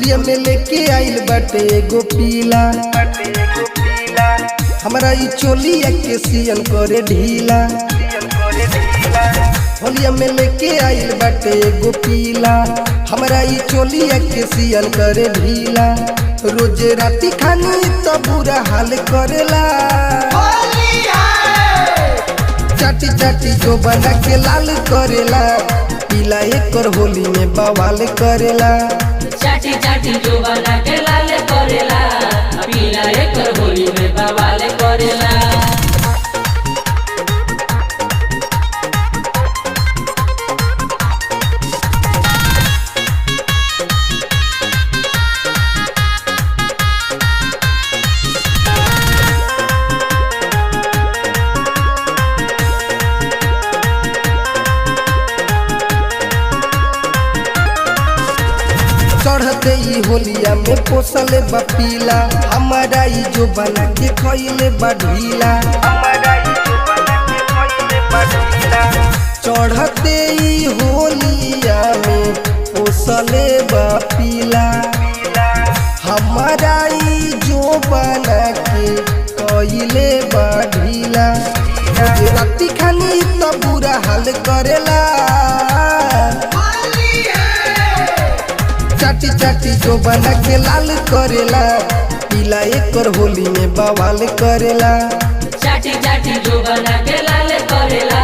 होलिया में लेके आइल बाटे एगो पीला, हमारा ई चोलिया के सियन करे ढीला। होलिया में लेके आइल बाटे एगो पीला, हमारा ई चोलिया के सियन करे ढीला। रोजे राती खानी तो बुरा हाल करेला, चाटी चाटी जो बना के लाल करेला। पीला एकर होली में बवाल करेला, चाटी चाटी जो बना के लाल करेला। पीला एकर होली में बवाल करेला। चढ़ते ई होलिया में पोसले बा पीला, हमारा ई जो बना के खइले बा ढीला। चढ़ते ई होलिया में पोसले बा पीला, हमारा ई जो बना के खइले बा ढीला। राती खानी तो बुरा हाल करेला, चाटी चाटी जो बना के लाल करेला। पीला एकर होली में बवाल करेला, चाटी चाटी जो बना के लाल करेला।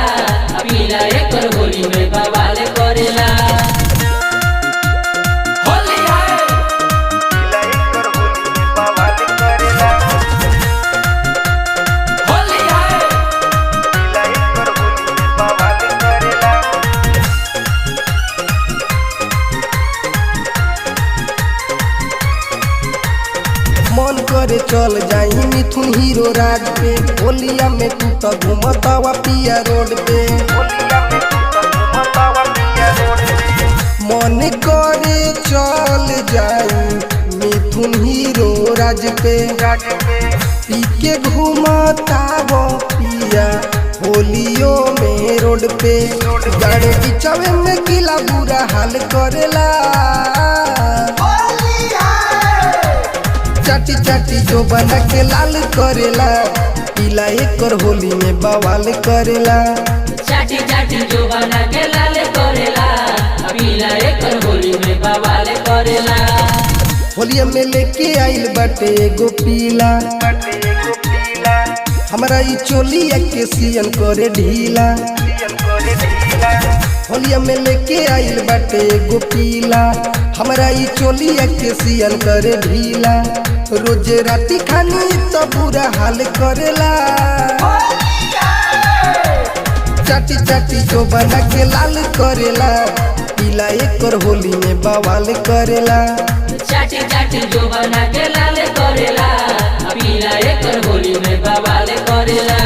पीला एकर होली में बवाल करेला। होली है पीला एकर होली में बवाल करेला, होली है पीला एकर होली में बवाल करेला। मन करे चल जाई मिथुन हीरो राज पे, होलिया में तू तो घूमतावा पिया रोड पे। मन करे चल जाई मिथुन हीरो राज पे, पी के घूमतावा पिया होलियो में रोड पे। गाड़ी बिचवे में किला बुरा हाल करेला, चाटी चाटी जो बना के लाल करेला। पीला एकर होली में बवाल करेला, चाटी चाटी जो बना के लाल करेला। पीला एकर होली में बवाल करेला। होलिया में लेके आइल बाटे एगो पीला, हमारा ई चोलिया के सियन करे ढीला। होलिया में लेके आइल बाटे एगो पीला, हमारा ई चोलिया के सियन करे ढीला। रोजे राती खानी तो बुरा हाल करेला, चाटी चाटी जो बना के लाल करेला। पीला एकर होली में बवाल करेला, चाटी चाटी जो बना के लाल करेला। पीला एकर होली में बवाल करेला।